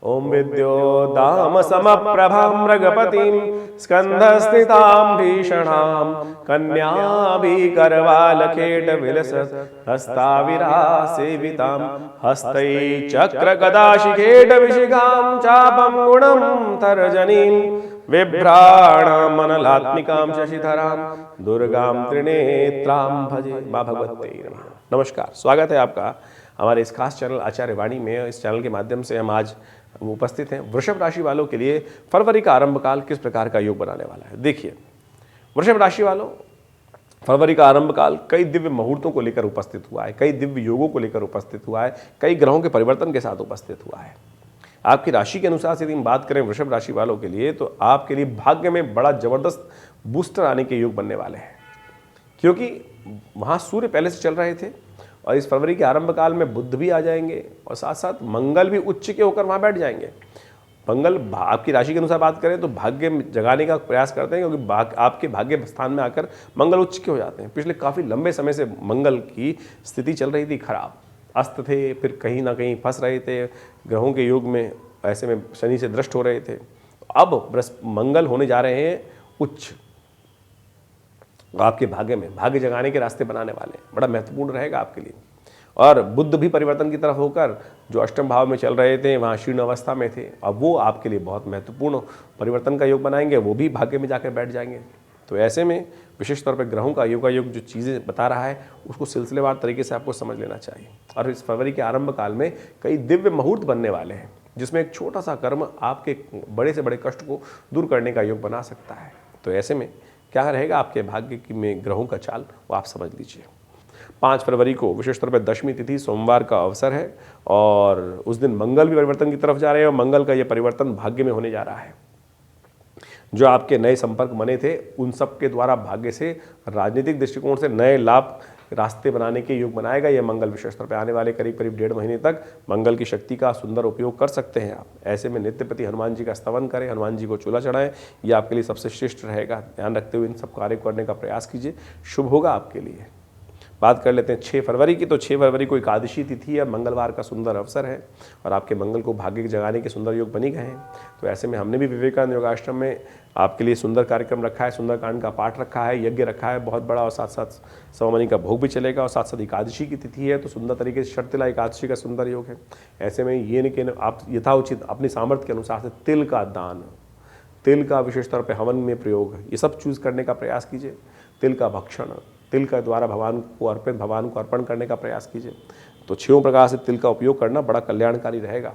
ओम विद्यो दाम समप्रभां मृगपतिं स्कंधस्थितां भीषणां कन्याभिकरवालखेटविलसत् हस्ताविरासेवितां हस्तै चक्रगदाशिखेटविशिखां चापं गुणं तर्जनीं बिभ्राणमनलात्मिकां शशिधरां दुर्गां त्रिनेत्रां भजे। मां भगवते नमः। नमस्कार, स्वागत है आपका हमारे इस खास चैनल आचार्य वाणी में। इस चैनल के माध्यम से हम आज उपस्थित हैं वृषभ राशि वालों के लिए फरवरी का आरंभ काल किस प्रकार का योग बनाने वाला है। देखिए, वृषभ राशि वालों, फरवरी का आरंभ काल कई दिव्य मुहूर्तों को लेकर उपस्थित हुआ है, कई दिव्य योगों को लेकर उपस्थित हुआ है, कई ग्रहों के परिवर्तन के साथ उपस्थित हुआ है। आपकी राशि के अनुसार से यदि हम बात करें वृषभ राशि वालों के लिए, तो आपके लिए भाग्य में बड़ा जबरदस्त बूस्टर आने के योग बनने वाले हैं, क्योंकि वहाँ सूर्य पहले से चल रहे थे और इस फरवरी के आरंभ काल में बुध भी आ जाएंगे और साथ साथ मंगल भी उच्च के होकर वहाँ बैठ जाएंगे। मंगल आपकी राशि के अनुसार बात करें तो भाग्य जगाने का प्रयास करते हैं, क्योंकि आपके भाग्य स्थान में आकर मंगल उच्च के हो जाते हैं। पिछले काफ़ी लंबे समय से मंगल की स्थिति चल रही थी खराब, अस्त थे, फिर कहीं ना कहीं फंस रहे थे ग्रहों के योग में, ऐसे में शनि से दृष्ट हो रहे थे। अब मंगल होने जा रहे हैं उच्च, आपके भाग्य में भाग्य जगाने के रास्ते बनाने वाले हैं, बड़ा महत्वपूर्ण रहेगा आपके लिए। और बुध भी परिवर्तन की तरफ होकर जो अष्टम भाव में चल रहे थे, वहाँ शीर्ण अवस्था में थे, अब वो आपके लिए बहुत महत्वपूर्ण परिवर्तन का योग बनाएंगे, वो भी भाग्य में जाकर बैठ जाएंगे। तो ऐसे में विशेष तौर पर ग्रहों का योग जो चीज़ें बता रहा है उसको सिलसिलेवार तरीके से आपको समझ लेना चाहिए। और इस फरवरी के आरंभ काल में कई दिव्य मुहूर्त बनने वाले हैं, जिसमें एक छोटा सा कर्म आपके बड़े से बड़े कष्ट को दूर करने का योग बना सकता है। तो ऐसे में क्या रहेगा आपके भाग्य में ग्रहों का चाल, वो आप समझ लीजिए। 5 फरवरी को विशेष तौर पर दशमी तिथि सोमवार का अवसर है और उस दिन मंगल भी परिवर्तन की तरफ जा रहे हैं और मंगल का ये परिवर्तन भाग्य में होने जा रहा है। जो आपके नए संपर्क बने थे उन सब के द्वारा भाग्य से राजनीतिक दृष्टिकोण से नए लाभ रास्ते बनाने के योग बनाएगा यह मंगल। विशेष तौर पर आने वाले करीब 1.5 महीने तक मंगल की शक्ति का सुंदर उपयोग कर सकते हैं आप। ऐसे में नित्यपति हनुमान जी का स्तवन करें, हनुमान जी को चूल्हा चढ़ाएं, यह आपके लिए सबसे श्रेष्ठ रहेगा। ध्यान रखते हुए इन सब कार्य करने का प्रयास कीजिए, शुभ होगा आपके लिए। बात कर लेते हैं 6 फरवरी की। तो 6 फरवरी को एकादशी तिथि है, मंगलवार का सुंदर अवसर है और आपके मंगल को भाग्य जगाने के सुंदर योग बनी गए हैं। तो ऐसे में हमने भी विवेकानंद योगाश्रम में आपके लिए सुंदर कार्यक्रम रखा है, सुंदरकांड का पाठ रखा है, यज्ञ रखा है बहुत बड़ा, और साथ साथ सवमनी का भोग भी चलेगा और साथ साथ एकादशी की तिथि है, तो सुंदर तरीके से शर्तिला एकादशी का सुंदर योग है। ऐसे में ये नहीं कि आप यथाउचित अपनी सामर्थ्य के अनुसार से तिल का दान, तिल का विशेष तौर पर हवन में प्रयोग, ये सब चूज़ करने का प्रयास कीजिए। तिल का भक्षण, तिल का द्वारा भगवान को अर्पण करने का प्रयास कीजिए। तो 6 प्रकार से तिल का उपयोग करना बड़ा कल्याणकारी रहेगा।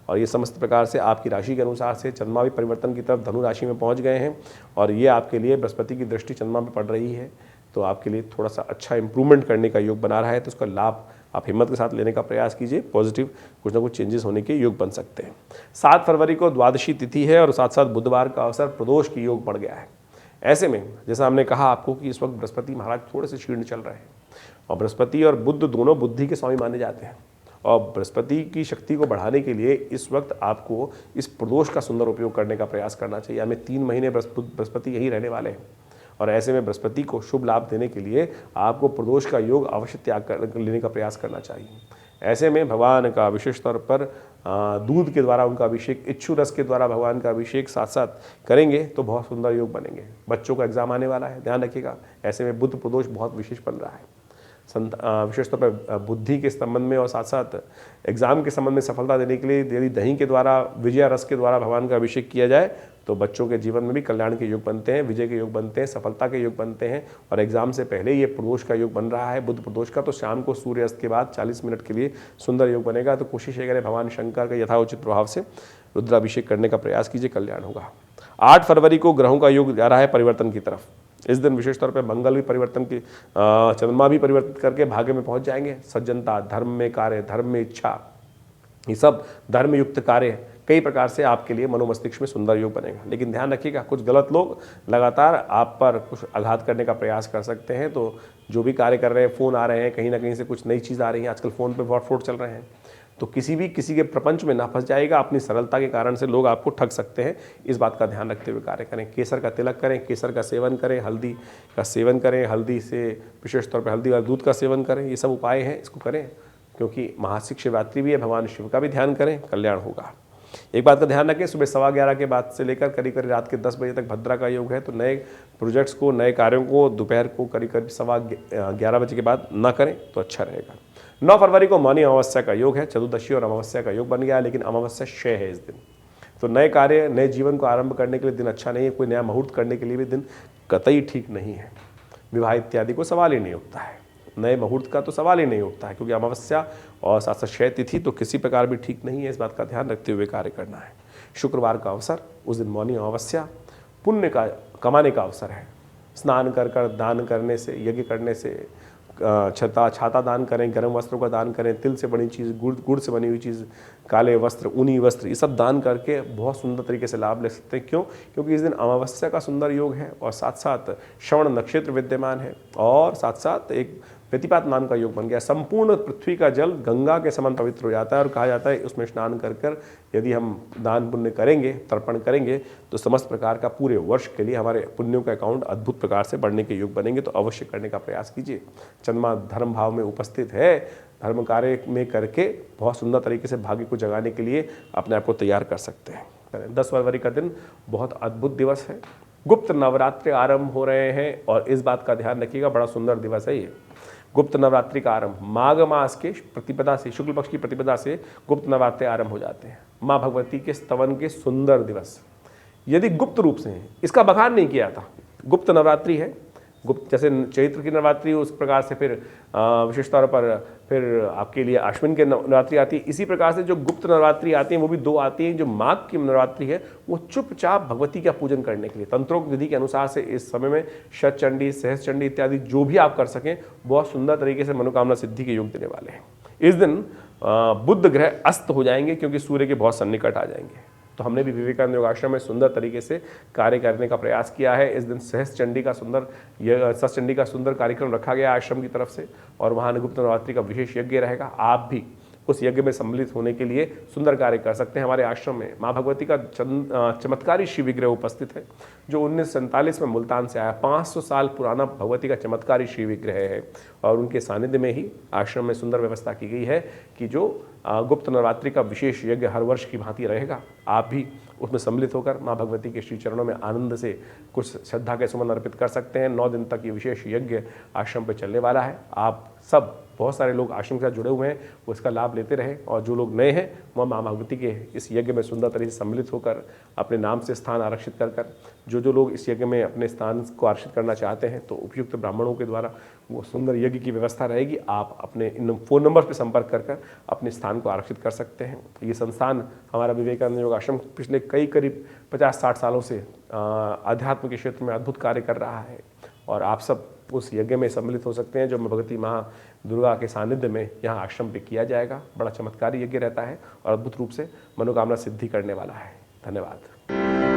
और ये समस्त प्रकार से आपकी राशि के अनुसार से चंद्रमा भी परिवर्तन की तरफ धनु राशि में पहुंच गए हैं और ये आपके लिए बृहस्पति की दृष्टि चंद्रमा में पड़ रही है, तो आपके लिए थोड़ा सा अच्छा इंप्रूवमेंट करने का योग बना रहा है। तो उसका लाभ आप हिम्मत के साथ लेने का प्रयास कीजिए, पॉजिटिव कुछ ना कुछ चेंजेस होने के योग बन सकते हैं। 7 फरवरी को द्वादशी तिथि है और साथ साथ बुधवार का अवसर प्रदोष की योग पड़ गया है। ऐसे में जैसा हमने कहा आपको कि इस वक्त बृहस्पति महाराज थोड़े से क्षीण चल रहे हैं और बृहस्पति और बुध दोनों बुद्धि के स्वामी माने जाते हैं और बृहस्पति की शक्ति को बढ़ाने के लिए इस वक्त आपको इस प्रदोष का सुंदर उपयोग करने का प्रयास करना चाहिए। हमें 3 महीने बृहस्पति यहीं रहने वाले हैं और ऐसे में बृहस्पति को शुभ लाभ देने के लिए आपको प्रदोष का योग अवश्य त्याग कर लेने का प्रयास करना चाहिए। ऐसे में भगवान का विशेष तौर पर दूध के द्वारा उनका अभिषेक, इच्छु रस के द्वारा भगवान का अभिषेक साथ साथ करेंगे तो बहुत सुंदर योग बनेंगे। बच्चों का एग्जाम आने वाला है, ध्यान रखिएगा। ऐसे में बुध प्रदोष बहुत विशेष बन रहा है विशेष तौर पर बुद्धि के संबंध में और साथ साथ एग्जाम के संबंध में सफलता देने के लिए यदि दही के द्वारा, विजया रस के द्वारा भगवान का अभिषेक किया जाए तो बच्चों के जीवन में भी कल्याण के योग बनते हैं, विजय के योग बनते हैं, सफलता के योग बनते हैं। और एग्जाम से पहले ये प्रदोष का योग बन रहा है, बुध प्रदोष का, तो शाम को सूर्यास्त के बाद 40 मिनट के लिए सुंदर योग बनेगा। तो कोशिश ये करें भगवान शंकर का यथाउचित प्रभाव से रुद्राभिषेक करने का प्रयास कीजिए, कल्याण होगा। 8 फरवरी को ग्रहों का योग जा रहा है परिवर्तन की तरफ। इस दिन विशेष तौर पर मंगल भी परिवर्तन की, चंद्रमा भी परिवर्तित करके भाग्य में पहुंच जाएंगे। सज्जनता, धर्म में कार्य, धर्म में इच्छा, ये सब धर्म युक्त कार्य कई प्रकार से आपके लिए मनोमस्तिष्क में सुंदर योग बनेगा। लेकिन ध्यान रखिएगा, कुछ गलत लोग लगातार आप पर कुछ आघात करने का प्रयास कर सकते हैं। तो जो भी कार्य कर रहे हैं, फ़ोन आ रहे हैं, कहीं ना कहीं से कुछ नई चीज़ आ रही है, आजकल फ़ोन पे बहुत फ्रॉड चल रहे हैं, तो किसी के प्रपंच में ना फंस जाएगा। अपनी सरलता के कारण से लोग आपको ठग सकते हैं, इस बात का ध्यान रखते हुए कार्य करें। केसर का तिलक करें, केसर का सेवन करें, हल्दी का सेवन करें, हल्दी से विशेष तौर पर हल्दी और दूध का सेवन करें, ये सब उपाय हैं, इसको करें। क्योंकि महाशिव शिवरात्रि भी है, भगवान शिव का भी ध्यान करें, कल्याण होगा। एक बात का ध्यान रखें, सुबह 11:15 के बाद से लेकर करीब करीब रात के 10 बजे तक भद्रा का योग है, तो नए प्रोजेक्ट्स को, नए कार्यों को दोपहर को करीब करीब 11:15 बजे के बाद ना करें तो अच्छा रहेगा। 9 फरवरी को मौनी अमावस्या का योग है, चतुर्दशी और अमावस्या का योग बन गया है, लेकिन अमावस्या क्षय है इस दिन, तो नए कार्य, नए जीवन को आरंभ करने के लिए दिन अच्छा नहीं है। कोई नया मुहूर्त करने के लिए भी दिन कतई ठीक नहीं है। विवाह इत्यादि को सवाल ही नहीं उठता है, नए मुहूर्त का तो सवाल ही नहीं उठता है, क्योंकि अमावस्या और साथ साथ क्षय तिथि तो किसी प्रकार भी ठीक नहीं है। इस बात का ध्यान रखते हुए कार्य करना है। शुक्रवार का अवसर, उस दिन मौनी अमावस्या, पुण्य का कमाने का अवसर है। स्नान कर कर दान करने से, यज्ञ करने से, छाता दान करें, गर्म वस्त्रों का दान करें, तिल से बनी चीज़, गुड़ से बनी हुई चीज़, काले वस्त्र, ऊनी वस्त्र, ये सब दान करके बहुत सुंदर तरीके से लाभ ले सकते हैं। क्यों? क्योंकि इस दिन अमावस्या का सुंदर योग है और साथ साथ श्रवण नक्षत्र विद्यमान है और साथ साथ एक व्यतिपात नाम का योग बन गया। संपूर्ण पृथ्वी का जल गंगा के समान पवित्र हो जाता है और कहा जाता है उसमें स्नान कर कर यदि हम दान पुण्य करेंगे, तर्पण करेंगे, तो समस्त प्रकार का पूरे वर्ष के लिए हमारे पुण्यों का अकाउंट अद्भुत प्रकार से बढ़ने के योग बनेंगे। तो अवश्य करने का प्रयास कीजिए। चंद्रमा धर्म भाव में उपस्थित है, धर्म कार्य में करके बहुत सुंदर तरीके से भाग्य को जगाने के लिए अपने आप को तैयार कर सकते हैं। 10 फरवरी का दिन बहुत अद्भुत दिवस है। गुप्त नवरात्रि आरंभ हो रहे हैं और इस बात का ध्यान रखिएगा, बड़ा सुंदर दिवस है ये। गुप्त नवरात्रि का आरंभ माघ मास के प्रतिपदा से, शुक्ल पक्ष की प्रतिपदा से गुप्त नवरात्रि आरंभ हो जाते हैं। माँ भगवती के स्तवन के सुंदर दिवस, यदि गुप्त रूप से हैं, इसका बखान नहीं किया था, गुप्त नवरात्रि है। गुप्त जैसे चैत्र की नवरात्रि उस प्रकार से फिर विशेष तौर पर फिर आपके लिए आश्विन के नवरात्रि आती है। इसी प्रकार से जो गुप्त नवरात्रि आती हैं वो भी 2 आती हैं। जो माघ की नवरात्रि है वो चुपचाप भगवती का पूजन करने के लिए तंत्रों विधि के अनुसार से इस समय में शतचंडी, सहस्रचंडी इत्यादि जो भी आप कर सकें बहुत सुंदर तरीके से मनोकामना सिद्धि के योग देने वाले हैं। इस दिन बुध ग्रह अस्त हो जाएंगे क्योंकि सूर्य के बहुत सन्निकट आ जाएंगे। तो हमने भी विवेकानंद योगाश्रम में सुंदर तरीके से कार्य करने का प्रयास किया है। इस दिन सहस्रचंडी का सुंदर कार्यक्रम रखा गया आश्रम की तरफ से और वहाँ गुप्त नवरात्रि का विशेष यज्ञ रहेगा। आप भी उस यज्ञ में सम्मिलित होने के लिए सुंदर कार्य कर सकते हैं। हमारे आश्रम में माँ भगवती का चमत्कारी शिव विग्रह उपस्थित है जो 1947 में मुल्तान से आया। 500 साल पुराना भगवती का चमत्कारी शिव विग्रह है और उनके सानिध्य में ही आश्रम में सुंदर व्यवस्था की गई है कि जो गुप्त नवरात्रि का विशेष यज्ञ हर वर्ष की भांति रहेगा। आप भी उसमें सम्मिलित होकर माँ भगवती के श्री चरणों में आनंद से कुछ श्रद्धा के सुमन अर्पित कर सकते हैं। 9 दिन तक ये विशेष यज्ञ आश्रम पर चलने वाला है। आप सब, बहुत सारे लोग आश्रम के साथ जुड़े हुए हैं, वो इसका लाभ लेते रहे और जो लोग नए हैं वह माँ भगवती के इस यज्ञ में सुंदर तरीके से सम्मिलित होकर अपने नाम से स्थान आरक्षित कर जो लोग इस यज्ञ में अपने स्थान को आरक्षित करना चाहते हैं तो उपयुक्त ब्राह्मणों के द्वारा वो सुंदर यज्ञ की व्यवस्था रहेगी। आप अपने इन फ़ोन नंबर पर संपर्क कर अपने स्थान को आरक्षित कर सकते हैं। ये संस्थान हमारा विवेकानंद योग आश्रम पिछले करीब 50-60 सालों से अध्यात्म के क्षेत्र में अद्भुत कार्य कर रहा है और आप सब उस यज्ञ में सम्मिलित हो सकते हैं जो भगवती माँ दुर्गा के सानिध्य में यहाँ आश्रम पे किया जाएगा। बड़ा चमत्कारी यज्ञ रहता है और अद्भुत रूप से मनोकामना सिद्धि करने वाला है। धन्यवाद।